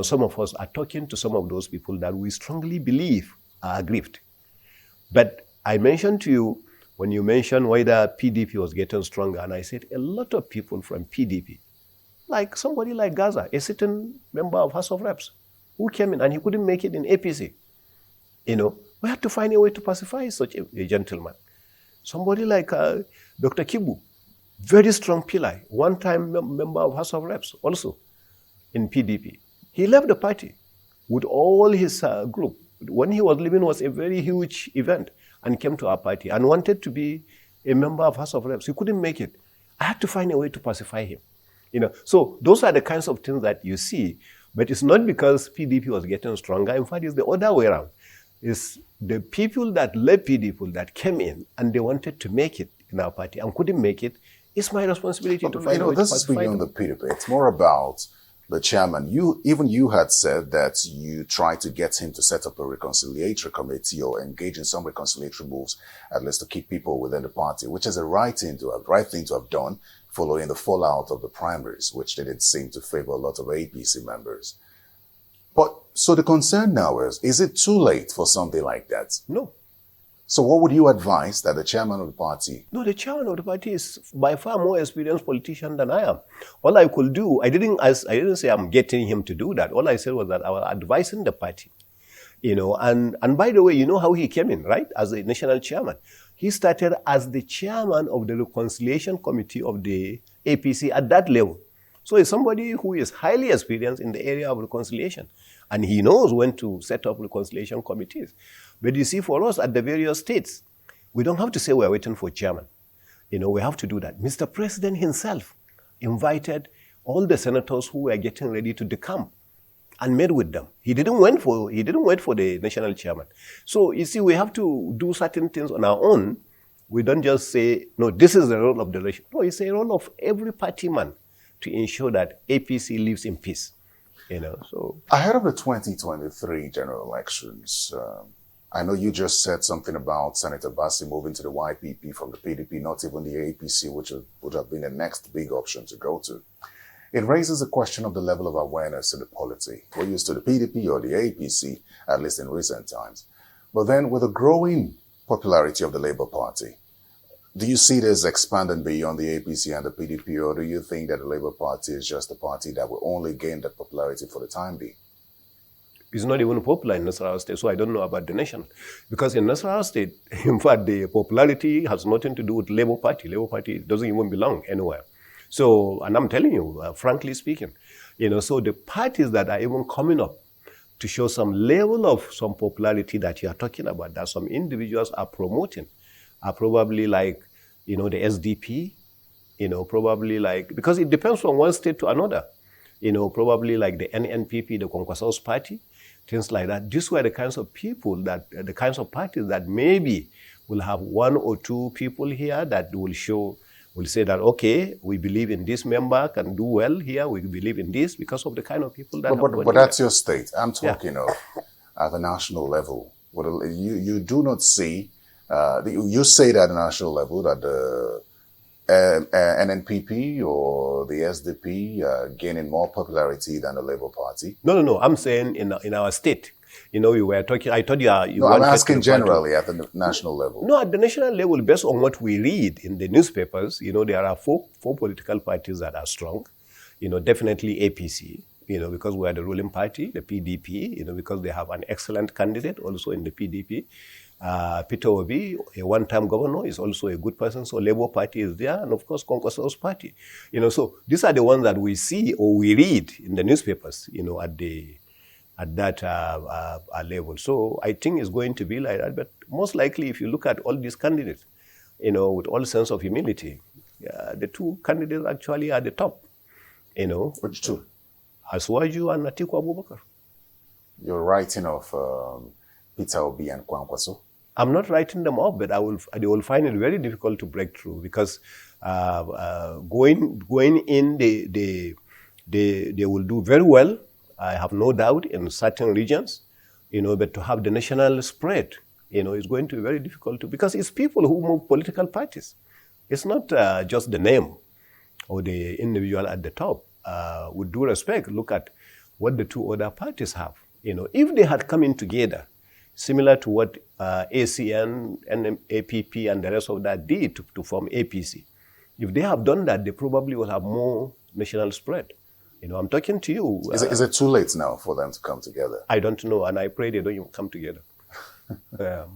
some of us are talking to some of those people that we strongly believe are aggrieved. But I mentioned to you, when you mentioned whether PDP was getting stronger, and I said a lot of people from PDP, like somebody like Gaza, a sitting member of House of Reps, who came in and he couldn't make it in APC. We had to find a way to pacify such a gentleman. Somebody like Dr. Kibu, very strong pillar, one-time member of House of Reps, also in PDP. He left the party with all his group. When he was leaving, was a very huge event, and came to our party and wanted to be a member of House of Reps. He couldn't make it. I had to find a way to pacify him. So those are the kinds of things that you see, but it's not because PDP was getting stronger. In fact, it's the other way around. It's the people that left PDP that came in and they wanted to make it in our party and couldn't make it. It's my responsibility to find a way to this is beyond the PDP. It's more about the chairman. You had said that you tried to get him to set up a reconciliatory committee or engage in some reconciliatory moves, at least to keep people within the party, which is the right thing to have done, following the fallout of the primaries, which didn't seem to favor a lot of APC members. But so the concern now is it too late for something like that? No. So what would you advise that the chairman of the party? No, the chairman of the party is by far more experienced politician than I am. All I could do, I didn't say I'm getting him to do that. All I said was that I was advising the party. And by the way, you know how he came in, right? As a national chairman. He started as the chairman of the reconciliation committee of the APC at that level. So he's somebody who is highly experienced in the area of reconciliation. And he knows when to set up reconciliation committees. But you see, for us at the various states, we don't have to say we're waiting for chairman. We have to do that. Mr. President himself invited all the senators who were getting ready to decamp and met with them. He didn't wait for the national chairman. So you see, we have to do certain things on our own. We don't just say, no, this is the role of the nation. No, it's a role of every party man to ensure that APC lives in peace. So ahead of the 2023 general elections, I know you just said something about Senator Bassi moving to the YPP from the PDP, not even the APC, which would have been the next big option to go to. It raises the question of the level of awareness in the polity. We're used to the PDP or the APC, at least in recent times. But then with the growing popularity of the Labour Party, do you see this expanding beyond the APC and the PDP, or do you think that the Labour Party is just a party that will only gain that popularity for the time being? It's not even popular in Nasarawa State, so I don't know about the nation. Because in Nasarawa State, in fact, the popularity has nothing to do with Labour Party. Labour Party doesn't even belong anywhere. So, and I'm telling you, frankly speaking, so the parties that are even coming up to show some level of some popularity that you are talking about, that some individuals are promoting, are probably like, the SDP, probably like, because it depends from one state to another, probably like the NNPP, the Kwankwaso's party, things like that. These were the kinds of people the kinds of parties that maybe will have one or two people here that will say that, okay, we believe in this member can do well here, we believe in this because of the kind of people that But that's your state. I'm talking of at the national level. You do not see, you say that at the national level that the NNPP or the SDP gaining more popularity than the Labour Party? No. I'm saying in our state. We were talking, I told you. No, I'm asking generally at the national level. No, at the national level, based on what we read in the newspapers, there are four political parties that are strong. Definitely APC, because we are the ruling party, the PDP, because they have an excellent candidate also in the PDP. Peter Obi, a one-time governor, is also a good person. So Labour Party is there, and of course Kwankwaso's party. So these are the ones that we see or we read in the newspapers. At that level. So I think it's going to be like that. But most likely, if you look at all these candidates, with all sense of humility, the two candidates actually are at the top. Which two? Asuwaju and Atiku Abubakar. You're writing of Peter Obi and Kwankwaso? I'm not writing them off, but they will find it very difficult to break through because going in, they will do very well. I have no doubt in certain regions, but to have the national spread, is going to be very difficult because it's people who move political parties. It's not just the name or the individual at the top. With due respect, look at what the two other parties have. If they had come in together, similar to what ACN and APP and the rest of that did to form APC, if they have done that, they probably will have more national spread. I'm talking to you. Is it too late now for them to come together? I don't know, and I pray they don't even come together.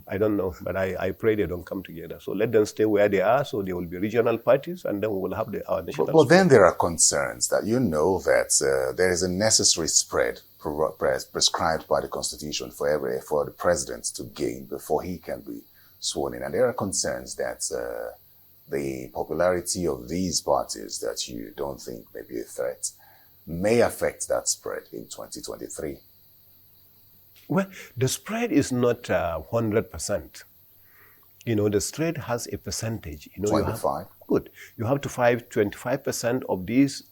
I don't know, but I pray they don't come together. So let them stay where they are, so they will be regional parties, and then we will have our national Well, then there are concerns that that there is a necessary spread prescribed by the Constitution for the president to gain before he can be sworn in. And there are concerns that the popularity of these parties that you don't think may be a threat may affect that spread in 2023? Well, the spread is not 100%. The spread has a percentage. 25? Good. You have to find 25% of these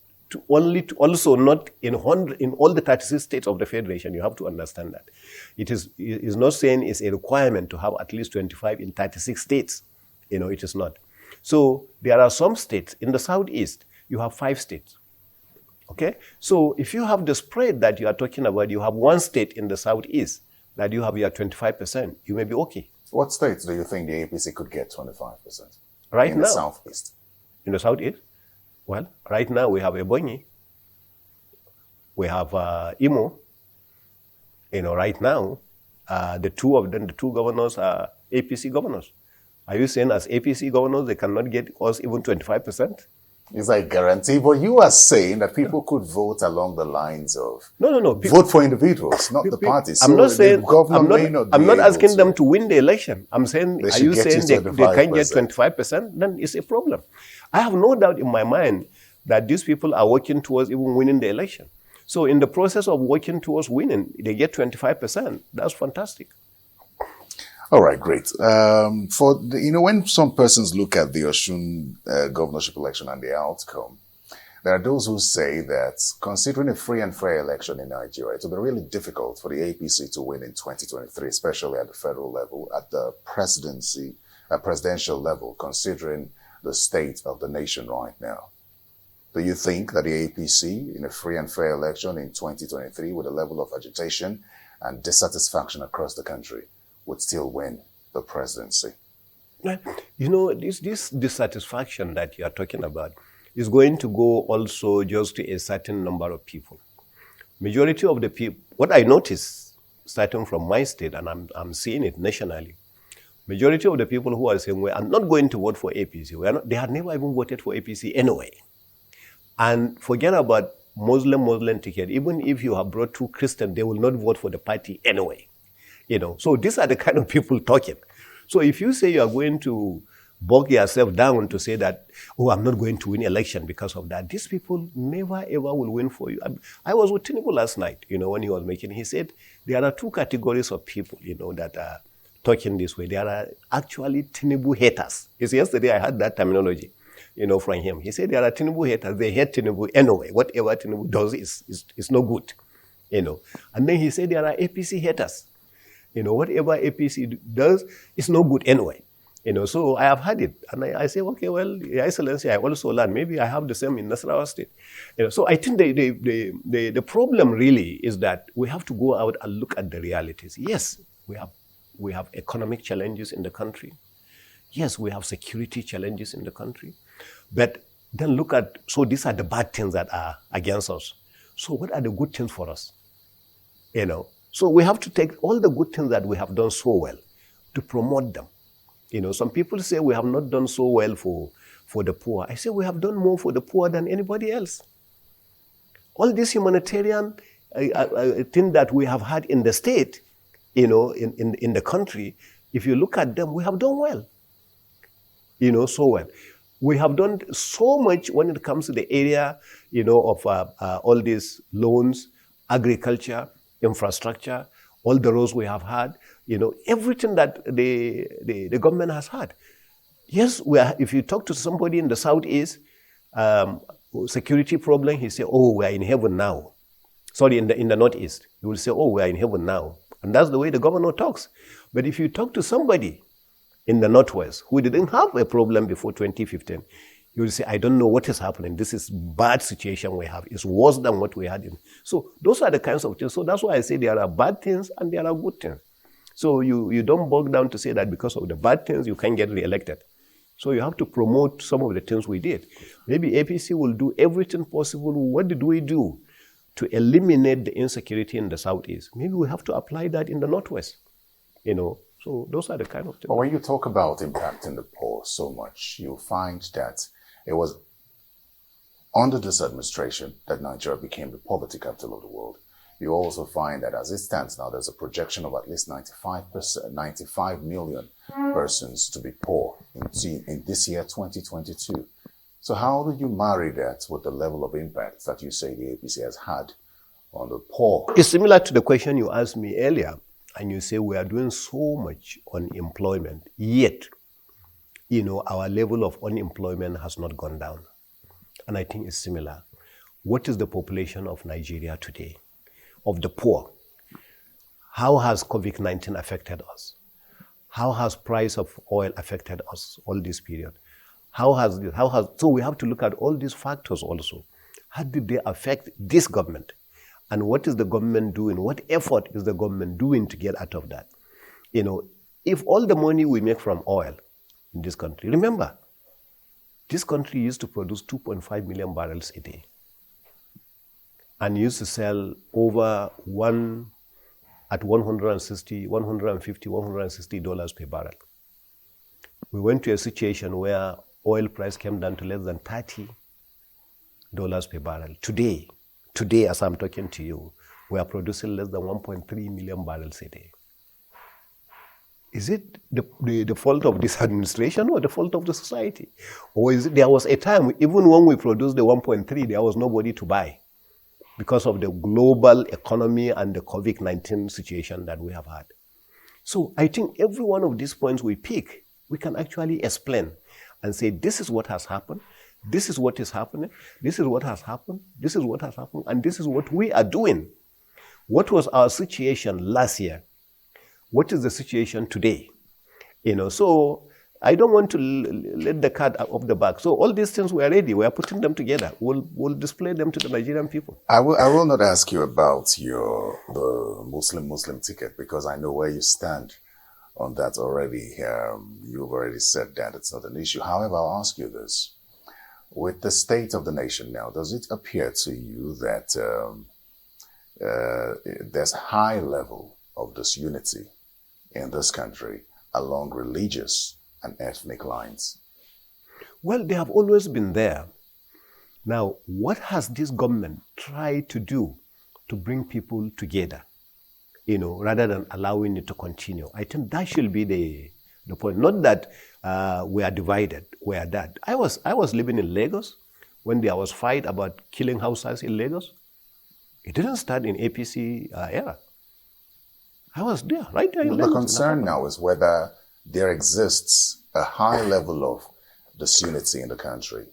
also not in all the 36 states of the Federation. You have to understand that. It is not saying it's a requirement to have at least 25 in 36 states. It is not. So there are some states in the Southeast, you have 5 states. Okay, so if you have the spread that you are talking about, you have one state in the Southeast that you have your 25%, you may be okay. What states do you think the APC could get 25%? Right now? In the Southeast? In the Southeast? Well, right now we have Ebonyi. We have Imo. Right now, the two governors are APC governors. Are you saying as APC governors, they cannot get us even 25%? Is that a guarantee? But you are saying that people could vote along the lines of no. Vote for individuals, not the parties. I'm not saying I'm not asking them to win the election. I'm saying, are you saying they can't get 25%? Then it's a problem. I have no doubt in my mind that these people are working towards even winning the election. So in the process of working towards winning, they get 25%. That's fantastic. All right, great. When some persons look at the Osun governorship election and the outcome, there are those who say that considering a free and fair election in Nigeria, it will be really difficult for the APC to win in 2023, especially at the federal level, at the presidential level, considering the state of the nation right now. Do you think that the APC, in a free and fair election in 2023, with a level of agitation and dissatisfaction across the country, would still win the presidency? This dissatisfaction that you are talking about is going to go also just to a certain number of people. Majority of the people, what I notice, starting from my state, and I'm seeing it nationally, majority of the people who are saying, well, I'm not going to vote for APC. They had never even voted for APC anyway. And forget about Muslim ticket. Even if you have brought 2 Christians, they will not vote for the party anyway. So these are the kind of people talking. So if you say you are going to bog yourself down to say that, oh, I'm not going to win election because of that, these people never ever will win for you. I was with Tinubu last night, when he was he said there are 2 categories of people, that are talking this way. There are actually Tinubu haters. Yesterday I had that terminology, from him. He said there are Tinubu haters. They hate Tinubu anyway. Whatever Tinubu does is no good, And then he said there are APC haters. Whatever APC does is no good anyway. So I have had it. And I say, okay, well, Your Excellency, I also learned. Maybe I have the same in Nasarawa State. So I think the problem really is that we have to go out and look at the realities. Yes, we have economic challenges in the country. Yes, we have security challenges in the country. But then so these are the bad things that are against us. So what are the good things for us? So we have to take all the good things that we have done so well. to promote them. Some people say we have not done so well for the poor. I say we have done more for the poor than anybody else. All this humanitarian thing that we have had in the state, in the country, if you look at them, we have done well. So well. We have done so much when it comes to the area, of all these loans, agriculture, infrastructure, all the roads we have had, everything that the government has had. Yes, if you talk to somebody in the southeast, security problem, he say, oh, we are in heaven now. Sorry, in the northeast, he will say, oh, we are in heaven now. And that's the way the governor talks. But if you talk to somebody in the northwest who didn't have a problem before 2015, you will say, I don't know what is happening. This is bad situation we have. It's worse than what we had. So those are the kinds of things. So that's why I say there are bad things and there are good things. So you don't bog down to say that because of the bad things you can get re-elected. So you have to promote some of the things we did. Maybe APC will do everything possible. What did we do to eliminate the insecurity in the southeast? Maybe we have to apply that in the northwest. So those are the kind of things. But when you talk about impacting the poor so much, you find that it was under this administration that Nigeria became the poverty capital of the world. You also find that as it stands now, there's a projection of at least 95 million persons to be poor in this year, 2022. So how do you marry that with the level of impact that you say the APC has had on the poor? It's similar to the question you asked me earlier. And you say we are doing so much on employment, yet, our level of unemployment has not gone down. And I think it's similar. What is the population of Nigeria today, of the poor? How has COVID-19 affected us? How has price of oil affected us all this period? So we have to look at all these factors also. How did they affect this government? And what is the government doing? What effort is the government doing to get out of that? If all the money we make from oil in this country, remember, this country used to produce 2.5 million barrels a day and used to sell over at $150, $160 per barrel. We went to a situation where oil price came down to less than $30 per barrel. Today, as I'm talking to you, we are producing less than 1.3 million barrels a day. Is it the fault of this administration or the fault of the society? Or is it there was a time, even when we produced the 1.3, there was nobody to buy because of the global economy and the COVID-19 situation that we have had. So I think every one of these points we pick, we can actually explain and say, this is what has happened. This is what is happening. This is what has happened. This is what has happened. And this is what we are doing. What was our situation last year? What is the situation today? So I don't want to let the cat off the bag. So all these things we are ready. We are putting them together. We'll display them to the Nigerian people. I will not ask you about the Muslim ticket because I know where you stand on that already. You've already said that it's not an issue. However, I'll ask you this. With the state of the nation now, does it appear to you that there's a high level of disunity in this country along religious and ethnic lines? Well, they have always been there. Now, what has this government tried to do to bring people together, rather than allowing it to continue? I think that should be the point. Not that we are divided, we are that. I was living in Lagos when there was fight about killing Hausas in Lagos. It didn't start in APC era. I was there, right there in Lagos. The concern now is whether there exists a high level of disunity in the country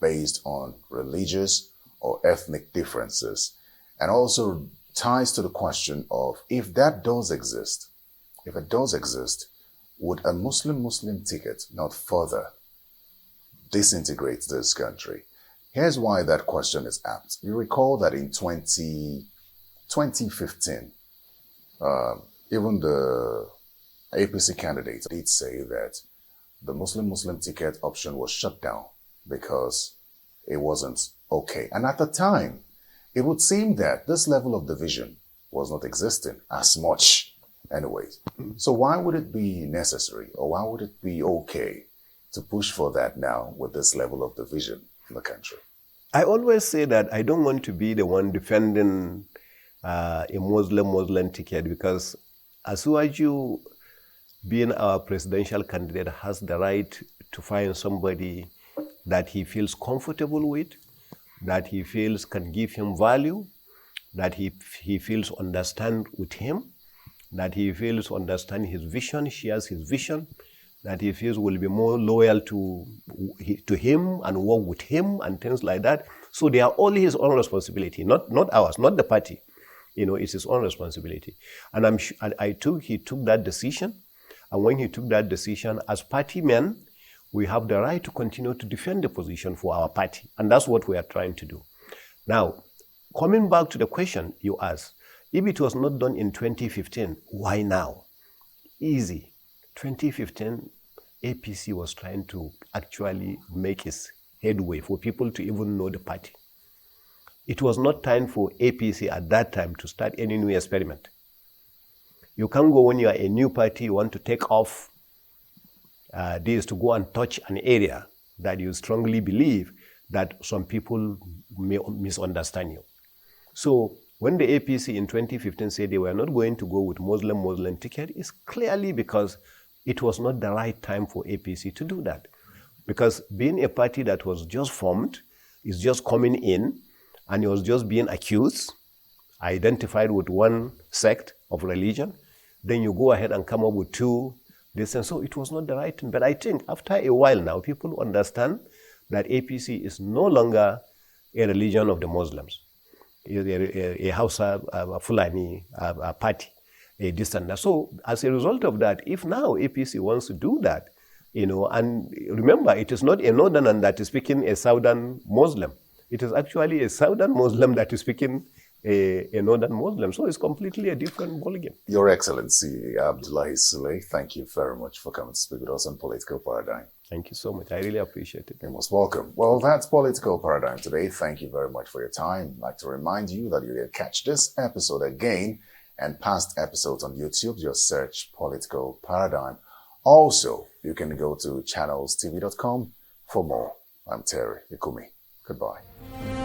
based on religious or ethnic differences, and also ties to the question of if that does exist, would a Muslim ticket not further disintegrate this country? Here's why that question is apt. You recall that in 2015, even the APC candidates did say that the Muslim ticket option was shut down because it wasn't okay. And at the time, it would seem that this level of division was not existing as much anyways. So why would it be necessary, or why would it be okay to push for that now with this level of division in the country? I always say that I don't want to be the one defending a Muslim ticket, because Asuwaju, being our presidential candidate, has the right to find somebody that he feels comfortable with, that he feels can give him value, that he feels understand with him, that he feels understand his vision, shares his vision, that he feels will be more loyal to him and work with him and things like that. So they are all his own responsibility, not ours, not the party. It's his own responsibility. And he took that decision. And when he took that decision, as party men, we have the right to continue to defend the position for our party. And that's what we are trying to do. Now, coming back to the question you asked, if it was not done in 2015, why now? Easy. 2015, APC was trying to actually make its headway for people to even know the party. It was not time for APC at that time to start any new experiment. You can't go when you are a new party, you want to take off this to go and touch an area that you strongly believe that some people may misunderstand you. So when the APC in 2015 said they were not going to go with Muslim ticket, it's clearly because it was not the right time for APC to do that. Because being a party that was just formed, is just coming in, and it was just being accused, identified with one sect of religion, then you go ahead and come up with two this. And so it was not the right thing. But I think after a while now, people understand that APC is no longer a religion of the Muslims. A Hausa, a Fulani a party, a this and that. So as a result of that, if now APC wants to do that, and remember, it is not a northern that is speaking a southern Muslim. It is actually a southern Muslim that is speaking a northern Muslim. So it's completely a different ballgame. Your Excellency, Abdullahi Sule, thank you very much for coming to speak with us on Political Paradigm. Thank you so much. I really appreciate it. You're most welcome. Well, that's Political Paradigm today. Thank you very much for your time. I'd like to remind you that you can catch this episode again and past episodes on YouTube. Just search Political Paradigm. Also, you can go to channelstv.com for more. I'm Terry Ikumi. Goodbye.